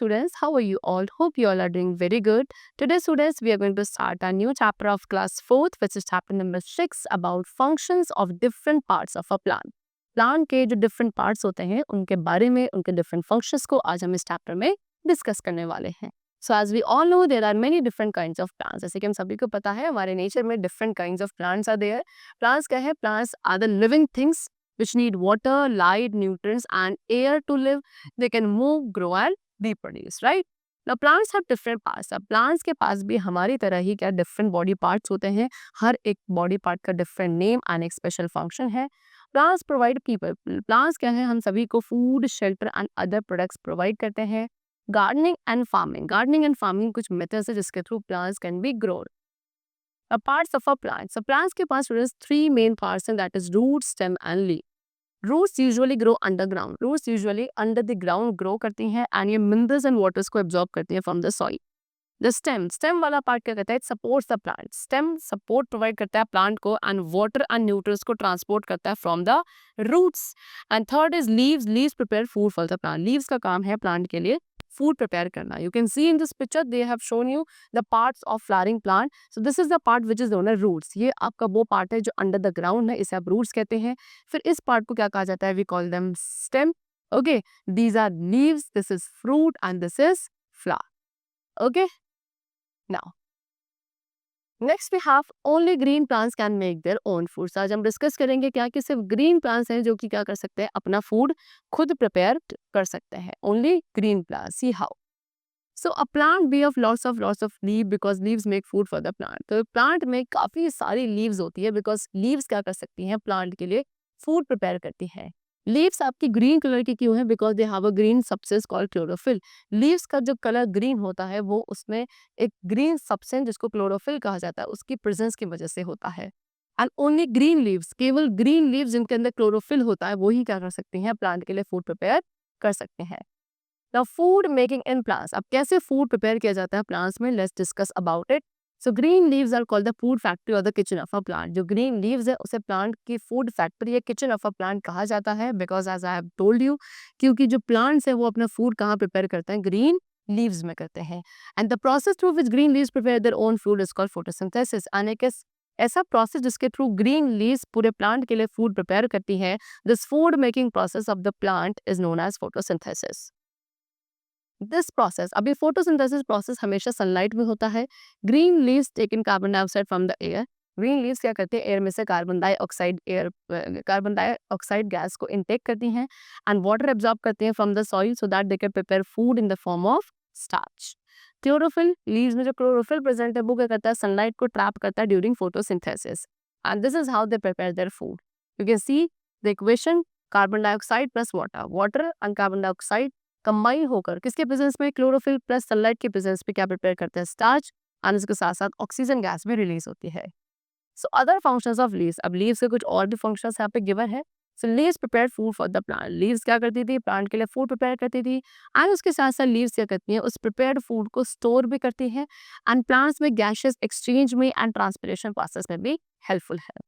students, how are you all? Hope you all are doing very good. Today students, we are going to start a new chapter of class 4th, which is chapter number 6 about functions of different parts of a plant. Plant के जो different parts होते हैं उनके बारे में, उनके different functions को आज हम इस चैप्टर में डिस्कस करने वाले हैं. So as we all know there are many different kinds of plants. जैसे कि हम सभी को पता है हमारे नेचर में different kinds of plants are there. Plants क्या है? Plants are the living things which need water, light, nutrients and air to live. They can move, grow and reproduce, right? Now plants have different parts. अब plants के पास भी हमारी तरह ही क्या different body parts होते हैं. हर एक body part का different name and एक special function है. Plants provide people. Plants क्या है? हम सभी को food, shelter and other products provide करते हैं. Gardening and farming. Gardening and farming कुछ methods है जिसके through plants can be grown. Parts of a plant. So plants के पास three main parts and that is root, stem and leaf. Roots usually grow underground. Roots usually under the ground grow करती हैं and ये minerals and waters को absorb करती हैं from the soil. The stem वाला part क्या कहता है? It supports the plant. Stem support provide करता है plant को and water and nutrients को transport करता है from the roots. And third is leaves. Leaves prepare food for the plant. Leaves का काम है plant के लिए food prepare करना. You can see in this picture they have shown you the parts of flowering plant. So this is the part which is known as roots. ये आपका वो part है जो under the ground है, इसे आप roots कहते हैं. फिर इस part को क्या कहा जाता है? We call them stem. Okay, these are leaves, this is fruit and this is flower. Okay, now next we have only green plants can make their own food. आज हम डिस्कस करेंगे क्या कि सिर्फ ग्रीन प्लांट्स हैं जो कि क्या कर सकते हैं? अपना फूड खुद प्रिपेयर कर सकते हैं. Only green plants. See how. So a plant be of lots of leaves because leaves make food for the plant. तो प्लांट में काफी सारी लीव्स होती है बिकॉज लीव्स क्या कर सकती हैं? प्लांट के लिए फूड प्रिपेयर करती हैं. लीव्स आपकी ग्रीन कलर की क्यों है? Because they have a green substance called chlorophyll. Leaves का जो कलर ग्रीन होता है वो उसमें एक ग्रीन सब्सटेंस जिसको क्लोरोफिल कहा जाता है उसकी प्रेजेंस की वजह से होता है. एंड ओनली ग्रीन लीव्स, केवल ग्रीन लीव्स जिनके अंदर क्लोरोफिल होता है वो ही क्या कर सकती हैं? प्लांट के लिए फूड प्रिपेयर कर सकते हैं. Now food making in plants. अब कैसे फूड प्रिपेयर किया जाता है प्लांट्स में? Let's discuss about it. So green leaves are called the food factory और the kitchen of a plant. जो ग्रीन लीव्स है उसे प्लांट की फूड फैक्ट्री या किचन ऑफ अ प्लांट कहा जाता है because as I have told you क्योंकि जो प्लांट्स है वो अपना फूड कहाँ प्रिपेयर करते हैं? ग्रीन लीव्स में करते हैं. And the process through which green leaves prepare their own food is called photosynthesis. And एक ऐसा प्रोसेस जिसके थ्रू ग्रीन लीव्स पूरे प्लांट के लिए फूड प्रिपेयर करती है. This food making process of the plant is known as photosynthesis. This process, अभी photosynthesis process हमेशा सनलाइट में होता है. Green leaves take in carbon dioxide from the air. Green leaves क्या करते हैं? एयर में से कार्बन डाइऑक्साइड गैस को इनटेक करती हैं एंड वाटर एब्जॉर्ब करती हैं from the soil so that they can prepare food in the form of starch. Chlorophyll, leaves में जो क्लोरोफिल प्रेजेंट है वो क्या करता है? सनलाइट को ट्रैप करता है during photosynthesis and this is how they prepare their food. You can see the equation carbon dioxide plus water and carbon dioxide combine होकर किसके प्रेजेंस में? क्लोरोफिल प्लस सनलाइट के प्रेजेंस पे क्या प्रिपेयर करते हैं? स्टार्च. एंड इसके साथ साथ ऑक्सीजन गैस भी रिलीज होती है. So other functions of leaves. अब लीव्स के कुछ और भी फंक्शंस यहाँ पे गिवन है. So leaves prepare food for the plant. Leaves क्या करती थी? प्लांट के लिए फूड प्रिपेयर करती थी एंड उसके साथ साथ लीव्स क्या करती हैं? उस प्रिपेयर्ड फूड को स्टोर भी करती हैं एंड प्लांट्स में गैसेस एक्सचेंज में एंड ट्रांसपिरेशन प्रोसेस में भी हेल्पफुल है.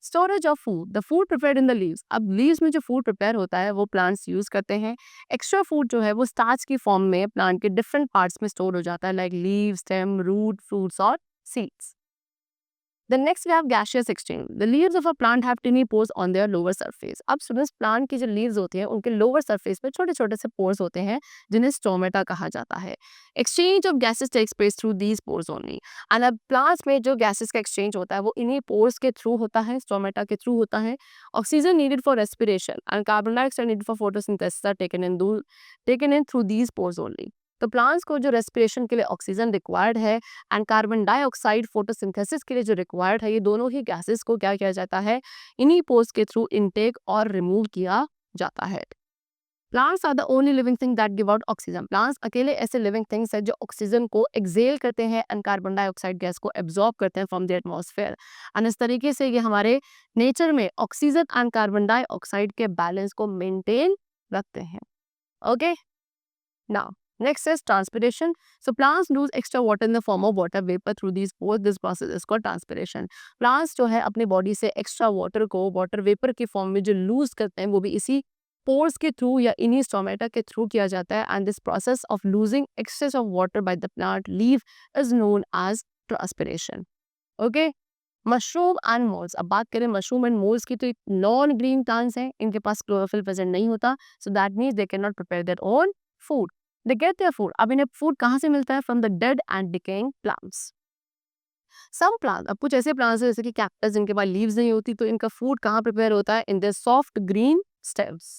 Storage of food. The food prepared in the leaves. अब लीव्स में जो फूड प्रिपेयर होता है वो प्लांट्स यूज करते हैं. एक्स्ट्रा फूड जो है वो स्टार्च की फॉर्म में प्लांट के डिफरेंट पार्ट्स में स्टोर हो जाता है like leave, stem, root, fruits और seeds. The next we have gaseous exchange. The leaves of a plant have tiny pores on their lower surface. अब स्टूडेंट्स प्लांट की जो लीव्स होती हैं उनके लोअर सरफेस पे छोटे छोटे से पोर्स होते हैं जिन्हें स्टोमेटा कहा जाता है. Exchange of gases takes place through these pores only. And अब प्लांट्स में जो गैसेस का एक्सचेंज होता है वो इन्हीं पोर्स के थ्रू होता है, स्टोमेटा के थ्रू होता है. Oxygen needed for respiration and carbon dioxide needed for photosynthesis are taken in through these pores only. तो प्लांट्स को जो रेस्पिरेशन के लिए ऑक्सीजन रिक्वायर्ड है एंड कार्बन डाइऑक्साइड फोटोसिंथेसिस के लिए जो रिक्वायर्ड है, ये दोनों ही गैसेस को क्या किया जाता है? इन्हीं पोर्स के थ्रू इनटेक और रिमूव किया जाता है. Plants are the only living thing that give out oxygen. Plants अकेले ऐसे लिविंग थिंग्स है जो ऑक्सीजन को एक्सेल करते हैं एंड कार्बन डाइऑक्साइड गैस को एब्जॉर्ब करते हैं फ्रॉम द एटमॉस्फेयर. एंड इस तरीके से ये हमारे नेचर में ऑक्सीजन एंड कार्बन डाइऑक्साइड के बैलेंस को मेंटेन रखते हैं. Okay, now next is transpiration. So plants lose extra water in the form of water vapor through these pores. This process is called transpiration. Plants जो है अपनी body से extra water को water vapour के form में जो loose करते हैं वो भी इसी पोर्स के थ्रू या इन्हीं स्टोमेटा के थ्रू किया जाता है and this process of losing excess of water by the plant leaf is known as transpiration. Okay, mushroom and moulds, अब बात करें मशरूम एंड मोल्स की, तो नॉन ग्रीन प्लांट्स हैं, इनके पास क्लोरोफिल प्रेजेंट नहीं होता, so that means they can not prepare their own food, they get their food. अब इन्हें फूड कहाँ से मिलता है? From the dead and decaying plants. Some plant, अब कुछ ऐसे प्लांट्स हैं जैसे कि कैक्टस जिनके पास लीव्स नहीं होती, तो इनका फूड कहाँ प्रिपेयर होता है? In the soft green stems.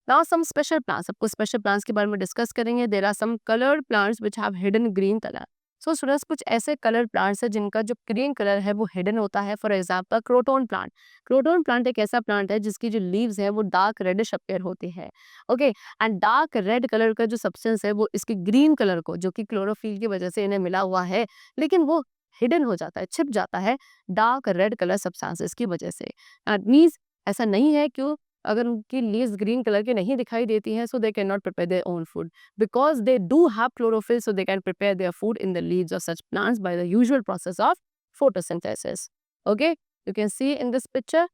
Now some special plants, अब कुछ स्पेशल प्लांट्स के बारे में डिस्कस करेंगे। There are some coloured plants which have hidden green colour. So students, कुछ ऐसे कलर प्लांट्स है जिनका जो ग्रीन कलर है वो हिडन होता है। For example croton plant. Croton plant एक ऐसा प्लांट है जिसकी जो लीव्स है वो डार्क रेडिश अपीयर होती है। Okay, and dark red colour का जो सब्सटेंस है वो इसकी ग्रीन कलर को, जो कि क्लोरोफिल की वजह से इन्हें मिला हुआ है, लेकिन वो हिडन हो जाता है, छिप जाता है डार्क रेड कलर सब्सटेंसेस की वजह से। मीन्स ऐसा नहीं है कि अगर उनकी लीव्स ग्रीन कलर की नहीं दिखाई देती हैं, so they can not prepare their own food, because they do have chlorophyll, so they can prepare their food in the leaves of such plants by the usual process of photosynthesis. Okay, you can see in this picture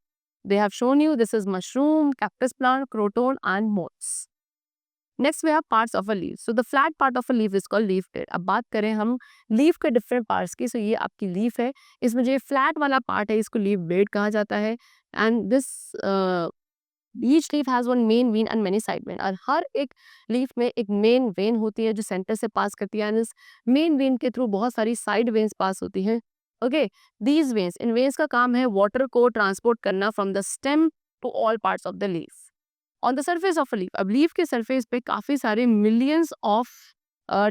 they have shown you this is mushroom, cactus plant, croton and moss. Next we have parts of a leaf. So the flat part of a leaf is called leaf blade. अब बात करें हम leaf के different parts की, सो ये आपकी leaf है, इसमें जो फ्लैट वाला पार्ट है इसको लीफ ब्लेड कहा जाता है। And this each leaf has one main vein and many side when, और हर एक लीफ में एक मेन वेन होती है जो सेंटर से पास करती है, एंड इस मेन वेन के थ्रू बहुत सारी साइड वेन्स पास होती हैं। ओके, दीज वेन्स, इन वेन्स का काम है वाटर को ट्रांसपोर्ट करना from the stem to all parts of the leaf. On the surface of a leaf, अब लीफ के सरफेस पे काफी सारे मिलियंस ऑफ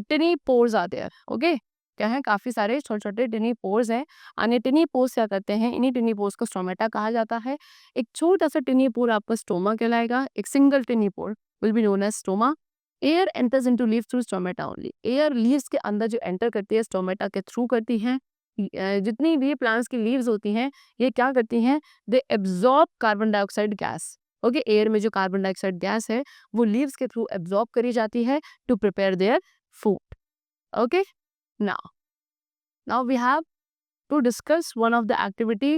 टिनी पोर्स आते हैं। ओके, क्या है? काफी सारे छोटे छोटे टिनी पोर्स हैं, और ये टिनी पोर्स क्या करते हैं? इन्हीं टिनी पोर्स को स्टोमेटा कहा जाता है। एक छोटा सा टिनी पोर आपका स्टोमा कहलाएगा, एक single tiny pore will be known as stoma. Air enters into leaf through stomata only, air leaves के अंदर जो एंटर करती है स्टोमेटा के थ्रू करती है। जितनी भी प्लांट्स की लीव्स होती हैं ये क्या करती हैं? They absorb carbon dioxide gas. Okay, air में जो कार्बन डाइऑक्साइड गैस है वो लीव्स के थ्रू एब्जॉर्ब करी जाती है to prepare their food. Okay, now we have to discuss one of the activity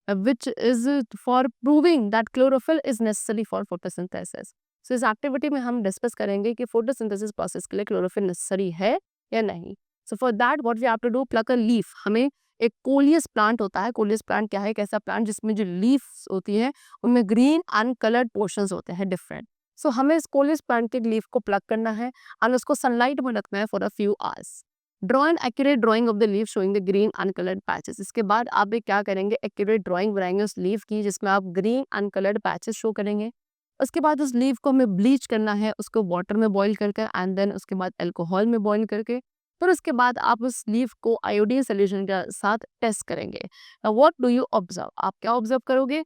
which is for proving that chlorophyll is necessary for photosynthesis. So इस activity में हम discuss करेंगे कि photosynthesis process के लिए chlorophyll necessary है या नहीं। So for that what we have to do, pluck a leaf। हमें एक कोलियस प्लांट होता है। कोलियस प्लांट क्या है? एक ऐसा प्लांट जिसमें जो लीव्स होती है उनमें ग्रीन अनकलर्ड पोर्शंस होते हैं डिफरेंट। सो हमें इस कोलियस प्लांट के लीफ को प्लक करना है और उसको सनलाइट में रखना है for a few hours. Draw an accurate drying of the leaf showing the green uncoloured patches. इसके बाद आप एक क्या करेंगे? एक्यूरेट ड्राइंग बनाएंगे उस लीफ की जिसमें आप ग्रीन अनकलर्ड पैचेस शो करेंगे। उसके बाद उस लीफ को हमें ब्लीच करना है, उसको वाटर में बॉईल करके, एंड देन उसके बाद अल्कोहल में बॉईल करके, फिर उसके बाद आप उस लीफ को आयोडीन सोल्यूशन के साथ टेस्ट करेंगे। What do you observe? आप क्या ऑब्जर्व करोगे?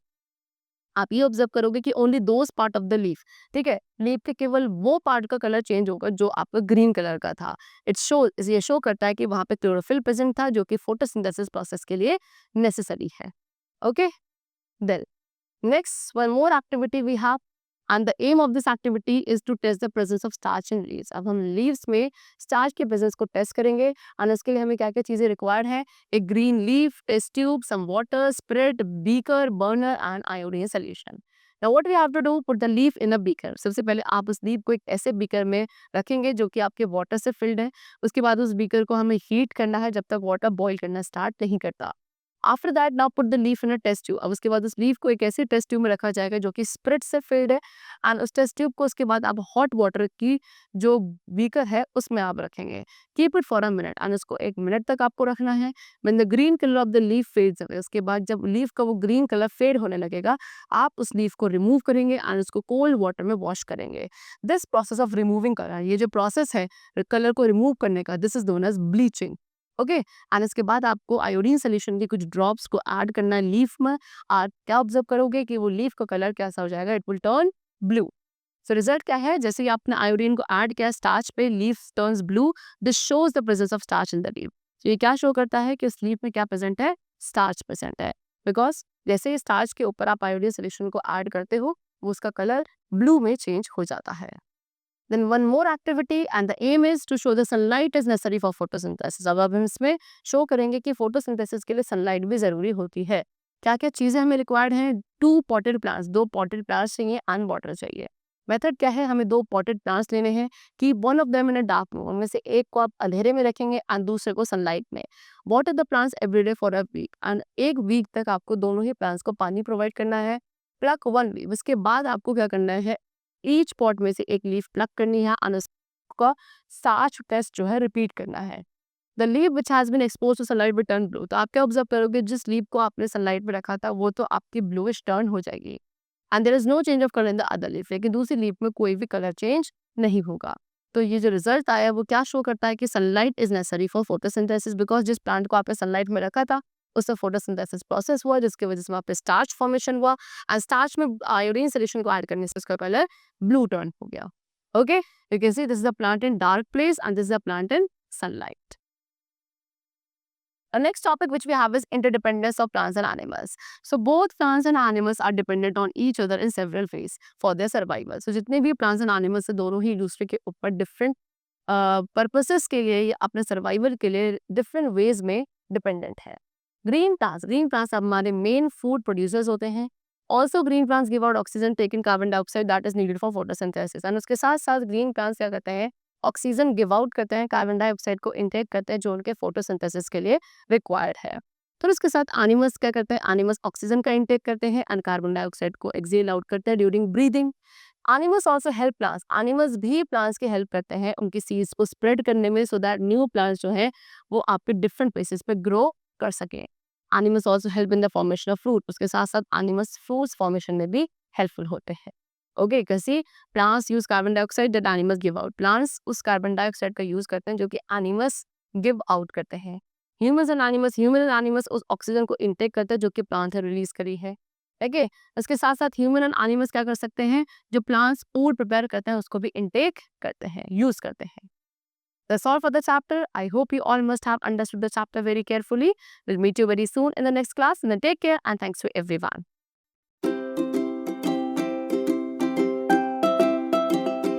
आप ये ऑब्जर्व करोगे कि only those part of the leaf, ठीक है, लीफ के केवल वो पार्ट का कलर चेंज होगा जो आपका ग्रीन कलर का था। ये शो करता है कि वहां पे क्लोरोफिल प्रेजेंट था जो कि फोटोसिंथेसिस प्रोसेस के लिए नेसेसरी है। Okay, then next one more activity we have, and the aim of this activity is to test the presence of starch in leaves. अब हम लीव्स में स्टार्च के प्रेजेंस को टेस्ट करेंगे, और इसके लिए हमें क्या क्या चीजें रिक्वायर्ड है? एक green leaf, test tube, some water, spirit, beaker, burner and iodine solution. Now what we have to do, put the leaf in a beaker। सबसे पहले आप उस लीफ को एक ऐसे बीकर में रखेंगे जो कि आपके वाटर से फिल्ड है। उसके बाद उस बीकर को हमें हीट करना है जब तक वाटर बॉईल करना स्टार्ट नहीं करता। After that now put the leaf in a test tube. अब उसके बाद उस लीफ को एक ऐसे टेस्ट ट्यूब में रखा जाएगा जो कि स्पिरिट से फिल्ड है, एंड उस टेस्ट ट्यूब को उसके बाद आप हॉट वाटर की जो बीकर है उसमें आप रखेंगे। Keep it for a minute, and उसको 1 मिनट तक आपको रखना है। When the green colour of the leaf fades away, उसके बाद जब लीफ का वो ग्रीन कलर फेड होने लगेगा आप उस लीफ को रिमूव करेंगे एंड उसको कोल्ड वाटर में वॉश करेंगे। This process of removing colour, ये जो प्रोसेस है कलर को रिमूव करने का, this is known as bleaching. Okay, and इसके बाद आपको आयोडीन सोल्यूशन की कुछ ड्रॉप्स को ऐड करना है लीफ में। आप क्या ऑब्जर्व करोगे कि वो लीफ का कलर कैसा हो जाएगा? It will turn blue. So result क्या है? जैसे ही आपने आयोडीन को ऐड किया स्टार्च पे, leaf turns blue. This shows the presence of starch in the leaf. तो ये क्या शो करता है कि उस लीफ में क्या प्रेजेंट है? स्टार्च प्रेजेंट है, बिकॉज जैसे ही स्टार्च के ऊपर आप आयोडीन सोल्यूशन को ऐड करते हो वो उसका कलर ब्लू में चेंज हो जाता है। Then one more activity and the aim is to show the sunlight is necessary for photosynthesis। अब हम इसमें शो करेंगे कि फोटोसिंथेसिस के लिए सनलाइट भी जरूरी होती है। क्या क्या चीज़ें हमें रिक्वायर्ड हैं? 2 पॉटेड प्लांट्स, 2 पॉटेड प्लांट्स चाहिए एंड वाटर चाहिए। मेथड क्या है? हमें 2 पॉटेड प्लांट्स लेने हैं, keep one of them in a dark room, उनमें से एक को आप अंधेरे में रखेंगे एंड दूसरे को सनलाइट में। Water the plants everyday for a week, and 1 week तक आपको दोनों ही प्लांट्स को पानी प्रोवाइड करना है। प्लक 1 लीफ, उसके बाद आपको क्या करना है? ईच पॉट में से एक लीफ प्लक करनी है एंड उसका 7 टेस्ट जो है रिपीट करना है। The leaf which has been exposed to sunlight will turn blue, तो आप क्या ऑब्जर्व करोगे? जिस लीफ को आपने सनलाइट में रखा था वो तो आपकी ब्लूइश टर्न हो जाएगी and there is no change of colour in the other leaf, लेकिन दूसरी लीफ में कोई भी कलर चेंज नहीं होगा। तो ये जो रिजल्ट आया वो क्या शो करता है कि sunlight is necessary for photosynthesis, because जिस प्लांट को आपने सनलाइट में रखा था उससे फोटोसिंथेसिस प्रोसेस हुआ, जिसकी वजह से वहाँ पे स्टार्च फॉर्मेशन हुआ एंड स्टार्च में आयोडीन सोल्यूशन को ऐड करने से उसका कलर ब्लू टर्न हो गया। Okay, you can see this is a plant in dark place and this is a plant in sunlight. The next topic which we have is interdependence of plants and animals. So both plants and animals are dependent on each other in several ways for their survival. So जितने भी plants and animals है दोनों ही एक दूसरे के ऊपर different purposes के लिए या अपने survival के लिए different ways में dependent है। Green plants हमारे main food producers होते हैं। Also green plants give out oxygen, taking carbon dioxide that is needed for photosynthesis. And उसके साथ साथ green plants क्या करते हैं? ऑक्सीजन गिव आउट करते हैं, कार्बन डाइऑक्साइड को इनटेक करते हैं जो उनके फोटोसिंथेसिस के लिए रिक्वायर्ड है। तो इसके साथ एनिमल्स क्या करते हैं? एनिमल्स ऑक्सीजन का इनटेक करते हैं एंड कार्बन डाइऑक्साइड को एक्सेल आउट करते हैं during breathing. Animals also help plants, animals भी प्लांट्स की हेल्प करते हैं उनकी सीड्स को स्प्रेड करने में, सो दैट न्यू प्लांट्स जो है वो आपके डिफरेंट प्लेसेस पे ग्रो कर सके। Animals also help in the formation of fruit, उसके साथ साथ एनिमल्स फ्रूट्स फॉर्मेशन में भी हेल्पफुल होते हैं। ओके, कैसे? Plants use carbon dioxide that animals give out, plants उस कार्बन डाइऑक्साइड का यूज करते हैं जो कि एनिमल्स गिव आउट करते हैं। ह्यूमन एंड एनिमल्स उस ऑक्सीजन को इनटेक करते हैं जो कि प्लांट ने रिलीज करी है। ओके, इसके साथ साथ ह्यूमन एंड एनिमल्स क्या कर सकते हैं? जो प्लांट्स फूड प्रिपेयर करते हैं उसको भी इनटेक करते हैं, यूज करते हैं। That's all for the chapter. I hope you all must have understood the chapter very carefully. We'll meet you very soon in the next class, and then take care and thanks to everyone.